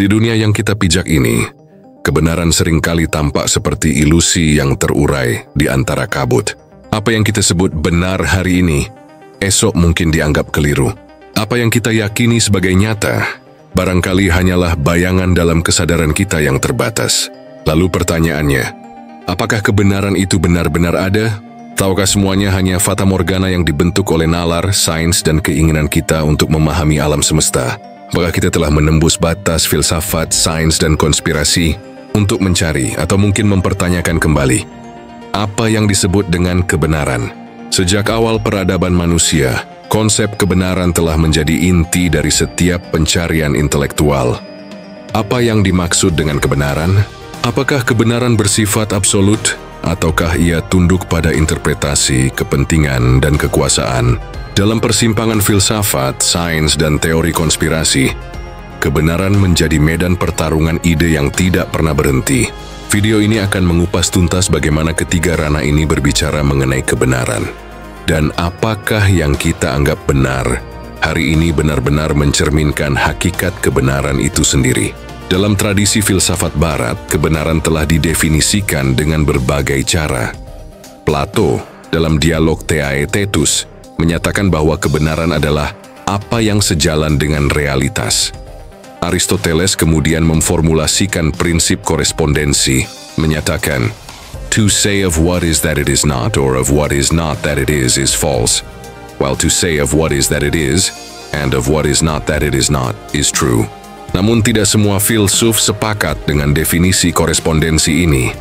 Di dunia yang kita pijak ini, kebenaran seringkali tampak seperti ilusi yang terurai di antara kabut. Apa yang kita sebut benar hari ini, esok mungkin dianggap keliru. Apa yang kita yakini sebagai nyata, barangkali hanyalah bayangan dalam kesadaran kita yang terbatas. Lalu pertanyaannya, apakah kebenaran itu benar-benar ada? Tahukah semuanya hanya fata morgana yang dibentuk oleh nalar, sains, dan keinginan kita untuk memahami alam semesta? Apakah kita telah menembus batas filsafat, sains, dan konspirasi untuk mencari atau mungkin mempertanyakan kembali apa yang disebut dengan kebenaran? Sejak awal peradaban manusia, konsep kebenaran telah menjadi inti dari setiap pencarian intelektual. Apa yang dimaksud dengan kebenaran? Apakah kebenaran bersifat absolut, ataukah ia tunduk pada interpretasi, kepentingan, dan kekuasaan? Dalam persimpangan filsafat, sains, dan teori konspirasi, kebenaran menjadi medan pertarungan ide yang tidak pernah berhenti. Video ini akan mengupas tuntas bagaimana ketiga ranah ini berbicara mengenai kebenaran. Dan apakah yang kita anggap benar hari ini benar-benar mencerminkan hakikat kebenaran itu sendiri. Dalam tradisi filsafat barat, kebenaran telah didefinisikan dengan berbagai cara. Plato, dalam dialog Theaetetus, menyatakan bahwa kebenaran adalah apa yang sejalan dengan realitas. Aristoteles kemudian memformulasikan prinsip korespondensi, menyatakan, "To say of what is that it is not, or of what is not that it is false, while to say of what is that it is, and of what is not that it is not, is true." Namun tidak semua filsuf sepakat dengan definisi korespondensi ini.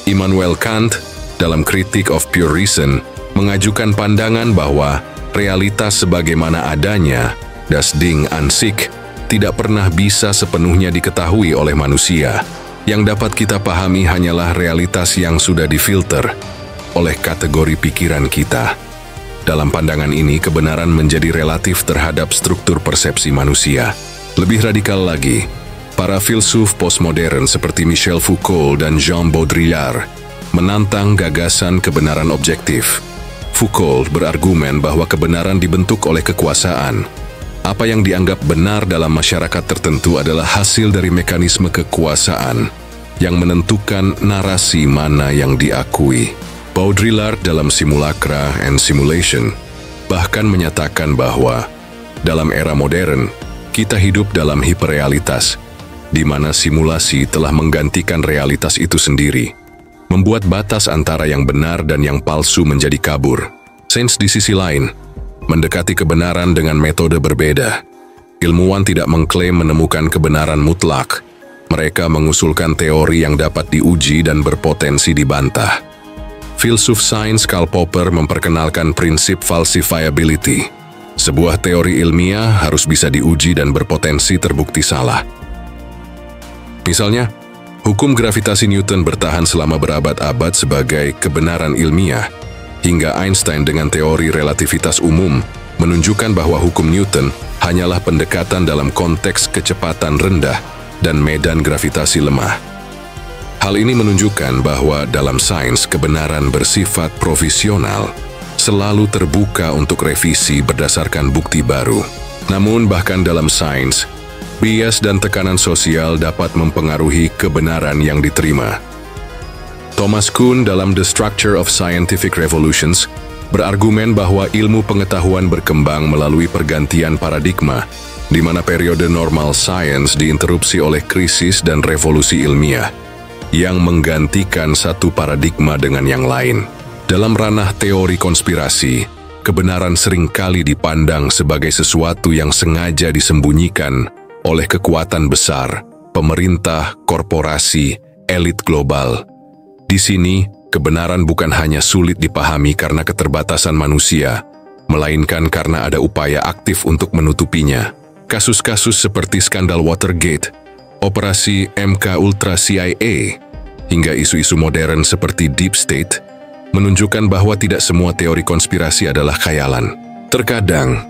Immanuel Kant, dalam Critique of Pure Reason, mengajukan pandangan bahwa realitas sebagaimana adanya, das Ding an sich, tidak pernah bisa sepenuhnya diketahui oleh manusia. Yang dapat kita pahami hanyalah realitas yang sudah difilter oleh kategori pikiran kita. Dalam pandangan ini, kebenaran menjadi relatif terhadap struktur persepsi manusia. Lebih radikal lagi, para filsuf postmodern seperti Michel Foucault dan Jean Baudrillard menantang gagasan kebenaran objektif. Foucault berargumen bahwa kebenaran dibentuk oleh kekuasaan. Apa yang dianggap benar dalam masyarakat tertentu adalah hasil dari mekanisme kekuasaan yang menentukan narasi mana yang diakui. Baudrillard dalam Simulacra and Simulation bahkan menyatakan bahwa dalam era modern, kita hidup dalam hiperrealitas, di mana simulasi telah menggantikan realitas itu sendiri, membuat batas antara yang benar dan yang palsu menjadi kabur. Sains di sisi lain mendekati kebenaran dengan metode berbeda. Ilmuwan tidak mengklaim menemukan kebenaran mutlak. Mereka mengusulkan teori yang dapat diuji dan berpotensi dibantah. Filsuf sains Karl Popper memperkenalkan prinsip falsifiability. Sebuah teori ilmiah harus bisa diuji dan berpotensi terbukti salah. Misalnya, hukum gravitasi Newton bertahan selama berabad-abad sebagai kebenaran ilmiah, hingga Einstein dengan teori relativitas umum menunjukkan bahwa hukum Newton hanyalah pendekatan dalam konteks kecepatan rendah dan medan gravitasi lemah. Hal ini menunjukkan bahwa dalam sains kebenaran bersifat provisional, selalu terbuka untuk revisi berdasarkan bukti baru. Namun bahkan dalam sains, bias dan tekanan sosial dapat mempengaruhi kebenaran yang diterima. Thomas Kuhn dalam The Structure of Scientific Revolutions berargumen bahwa ilmu pengetahuan berkembang melalui pergantian paradigma, di mana periode normal science diinterupsi oleh krisis dan revolusi ilmiah, yang menggantikan satu paradigma dengan yang lain. Dalam ranah teori konspirasi, kebenaran seringkali dipandang sebagai sesuatu yang sengaja disembunyikan oleh kekuatan besar, pemerintah, korporasi, elit global. Di sini, kebenaran bukan hanya sulit dipahami karena keterbatasan manusia, melainkan karena ada upaya aktif untuk menutupinya. Kasus-kasus seperti skandal Watergate, operasi MK Ultra CIA, hingga isu-isu modern seperti Deep State, menunjukkan bahwa tidak semua teori konspirasi adalah khayalan. Terkadang,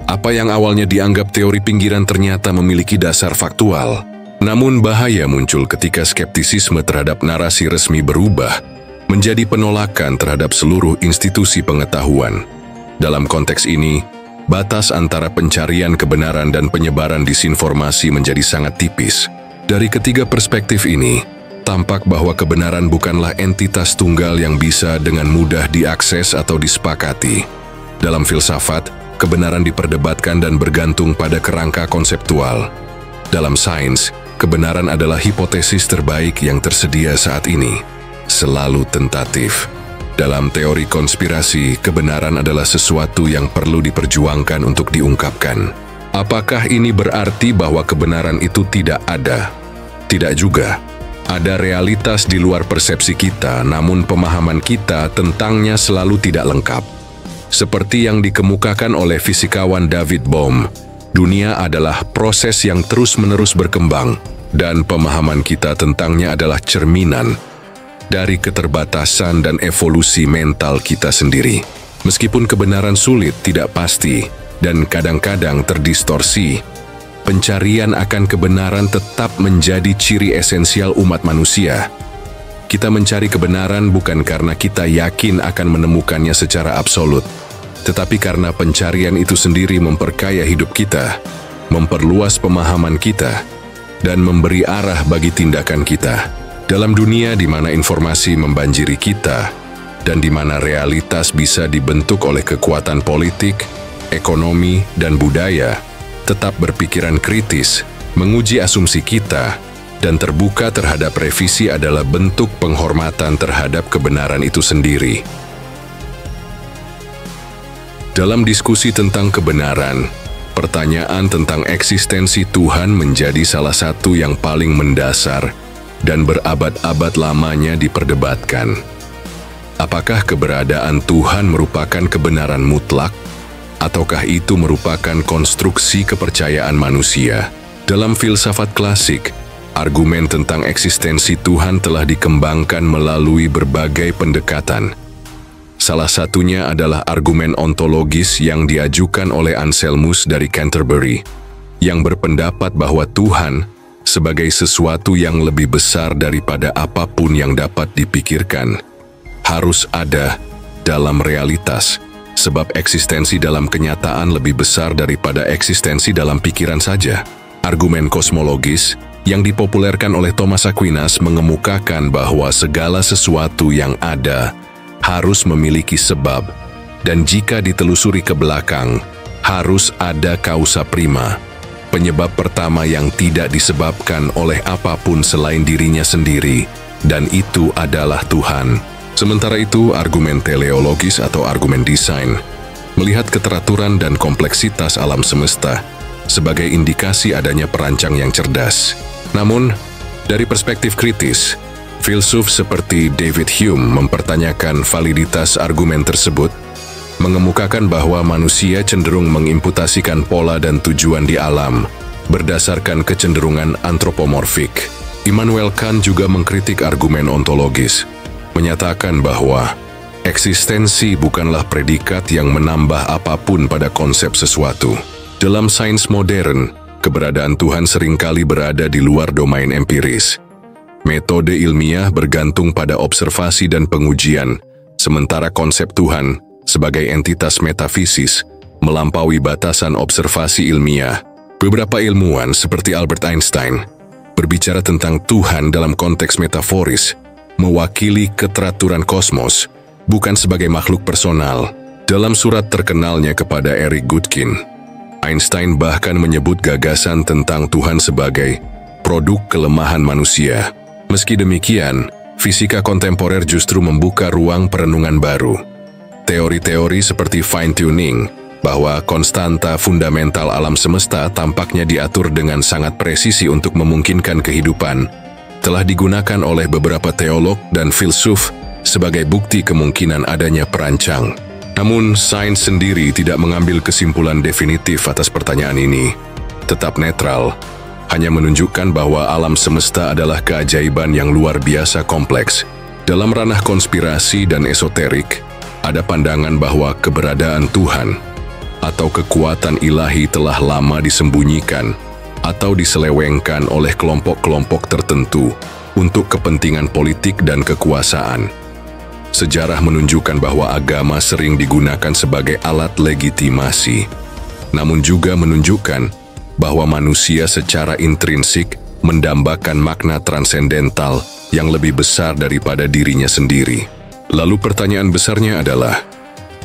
apa yang awalnya dianggap teori pinggiran ternyata memiliki dasar faktual. Namun bahaya muncul ketika skeptisisme terhadap narasi resmi berubah menjadi penolakan terhadap seluruh institusi pengetahuan. Dalam konteks ini, batas antara pencarian kebenaran dan penyebaran disinformasi menjadi sangat tipis. Dari ketiga perspektif ini, tampak bahwa kebenaran bukanlah entitas tunggal yang bisa dengan mudah diakses atau disepakati. Dalam filsafat, kebenaran diperdebatkan dan bergantung pada kerangka konseptual. Dalam sains, kebenaran adalah hipotesis terbaik yang tersedia saat ini, selalu tentatif. Dalam teori konspirasi, kebenaran adalah sesuatu yang perlu diperjuangkan untuk diungkapkan. Apakah ini berarti bahwa kebenaran itu tidak ada? Tidak juga. Ada realitas di luar persepsi kita, namun pemahaman kita tentangnya selalu tidak lengkap. Seperti yang dikemukakan oleh fisikawan David Bohm, dunia adalah proses yang terus-menerus berkembang, dan pemahaman kita tentangnya adalah cerminan dari keterbatasan dan evolusi mental kita sendiri. Meskipun kebenaran sulit, tidak pasti, dan kadang-kadang terdistorsi, pencarian akan kebenaran tetap menjadi ciri esensial umat manusia. Kita mencari kebenaran bukan karena kita yakin akan menemukannya secara absolut, tetapi karena pencarian itu sendiri memperkaya hidup kita, memperluas pemahaman kita, dan memberi arah bagi tindakan kita. Dalam dunia di mana informasi membanjiri kita, dan di mana realitas bisa dibentuk oleh kekuatan politik, ekonomi, dan budaya, tetap berpikiran kritis, menguji asumsi kita, dan terbuka terhadap revisi adalah bentuk penghormatan terhadap kebenaran itu sendiri. Dalam diskusi tentang kebenaran, pertanyaan tentang eksistensi Tuhan menjadi salah satu yang paling mendasar dan berabad-abad lamanya diperdebatkan. Apakah keberadaan Tuhan merupakan kebenaran mutlak, ataukah itu merupakan konstruksi kepercayaan manusia? Dalam filsafat klasik, argumen tentang eksistensi Tuhan telah dikembangkan melalui berbagai pendekatan. Salah satunya adalah argumen ontologis yang diajukan oleh Anselmus dari Canterbury, yang berpendapat bahwa Tuhan sebagai sesuatu yang lebih besar daripada apapun yang dapat dipikirkan, harus ada dalam realitas, sebab eksistensi dalam kenyataan lebih besar daripada eksistensi dalam pikiran saja. Argumen kosmologis yang dipopulerkan oleh Thomas Aquinas mengemukakan bahwa segala sesuatu yang ada harus memiliki sebab, dan jika ditelusuri ke belakang, harus ada causa prima, penyebab pertama yang tidak disebabkan oleh apapun selain dirinya sendiri, dan itu adalah Tuhan. Sementara itu, argumen teleologis atau argumen desain melihat keteraturan dan kompleksitas alam semesta sebagai indikasi adanya perancang yang cerdas. Namun, dari perspektif kritis, filsuf seperti David Hume mempertanyakan validitas argumen tersebut, mengemukakan bahwa manusia cenderung mengimputasikan pola dan tujuan di alam berdasarkan kecenderungan antropomorfik. Immanuel Kant juga mengkritik argumen ontologis, menyatakan bahwa eksistensi bukanlah predikat yang menambah apapun pada konsep sesuatu. Dalam sains modern, keberadaan Tuhan seringkali berada di luar domain empiris. Metode ilmiah bergantung pada observasi dan pengujian, sementara konsep Tuhan sebagai entitas metafisis melampaui batasan observasi ilmiah. Beberapa ilmuwan seperti Albert Einstein berbicara tentang Tuhan dalam konteks metaforis, mewakili keteraturan kosmos, bukan sebagai makhluk personal. Dalam surat terkenalnya kepada Eric Goodkin, Einstein bahkan menyebut gagasan tentang Tuhan sebagai produk kelemahan manusia. Meski demikian, fisika kontemporer justru membuka ruang perenungan baru. Teori-teori seperti fine-tuning, bahwa konstanta fundamental alam semesta tampaknya diatur dengan sangat presisi untuk memungkinkan kehidupan, telah digunakan oleh beberapa teolog dan filsuf sebagai bukti kemungkinan adanya perancang. Namun, sains sendiri tidak mengambil kesimpulan definitif atas pertanyaan ini. Tetap netral, hanya menunjukkan bahwa alam semesta adalah keajaiban yang luar biasa kompleks. Dalam ranah konspirasi dan esoterik, ada pandangan bahwa keberadaan Tuhan atau kekuatan ilahi telah lama disembunyikan atau diselewengkan oleh kelompok-kelompok tertentu untuk kepentingan politik dan kekuasaan. Sejarah menunjukkan bahwa agama sering digunakan sebagai alat legitimasi, namun juga menunjukkan bahwa manusia secara intrinsik mendambakan makna transendental yang lebih besar daripada dirinya sendiri. Lalu pertanyaan besarnya adalah,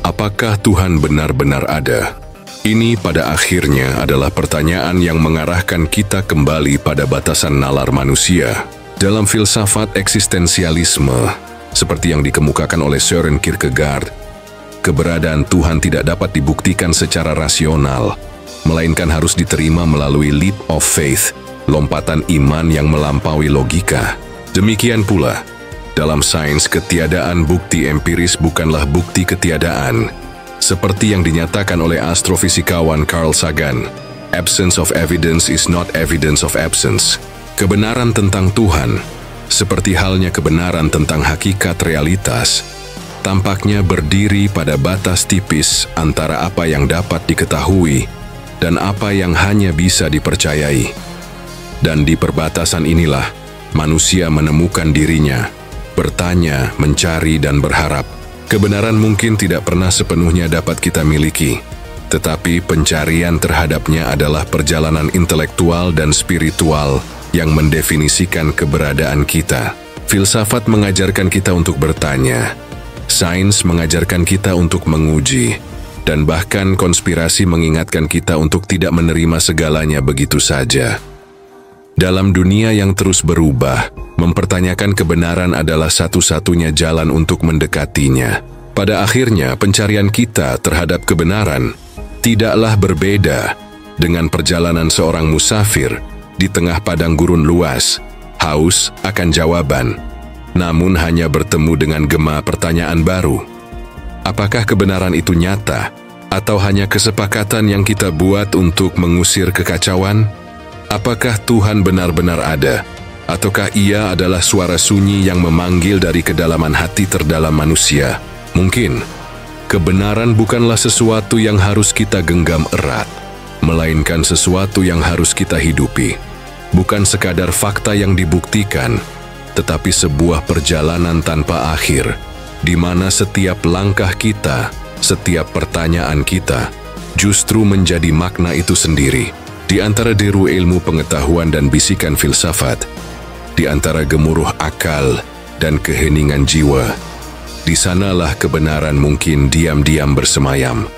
apakah Tuhan benar-benar ada? Ini pada akhirnya adalah pertanyaan yang mengarahkan kita kembali pada batasan nalar manusia. Dalam filsafat eksistensialisme, seperti yang dikemukakan oleh Søren Kierkegaard, keberadaan Tuhan tidak dapat dibuktikan secara rasional, melainkan harus diterima melalui leap of faith, lompatan iman yang melampaui logika. Demikian pula, dalam sains ketiadaan bukti empiris bukanlah bukti ketiadaan, seperti yang dinyatakan oleh astrofisikawan Carl Sagan, absence of evidence is not evidence of absence. Kebenaran tentang Tuhan, seperti halnya kebenaran tentang hakikat realitas, tampaknya berdiri pada batas tipis antara apa yang dapat diketahui dan apa yang hanya bisa dipercayai. Dan di perbatasan inilah, manusia menemukan dirinya, bertanya, mencari, dan berharap. Kebenaran mungkin tidak pernah sepenuhnya dapat kita miliki, tetapi pencarian terhadapnya adalah perjalanan intelektual dan spiritual yang mendefinisikan keberadaan kita. Filsafat mengajarkan kita untuk bertanya, sains mengajarkan kita untuk menguji, dan bahkan konspirasi mengingatkan kita untuk tidak menerima segalanya begitu saja. Dalam dunia yang terus berubah, mempertanyakan kebenaran adalah satu-satunya jalan untuk mendekatinya. Pada akhirnya, pencarian kita terhadap kebenaran tidaklah berbeda dengan perjalanan seorang musafir di tengah padang gurun luas, haus akan jawaban, namun hanya bertemu dengan gema pertanyaan baru. Apakah kebenaran itu nyata, atau hanya kesepakatan yang kita buat untuk mengusir kekacauan? Apakah Tuhan benar-benar ada, ataukah Ia adalah suara sunyi yang memanggil dari kedalaman hati terdalam manusia? Mungkin, kebenaran bukanlah sesuatu yang harus kita genggam erat, melainkan sesuatu yang harus kita hidupi. Bukan sekadar fakta yang dibuktikan, tetapi sebuah perjalanan tanpa akhir, di mana setiap langkah kita, setiap pertanyaan kita, justru menjadi makna itu sendiri. Di antara deru ilmu pengetahuan dan bisikan filsafat, di antara gemuruh akal dan keheningan jiwa, di sanalah kebenaran mungkin diam-diam bersemayam.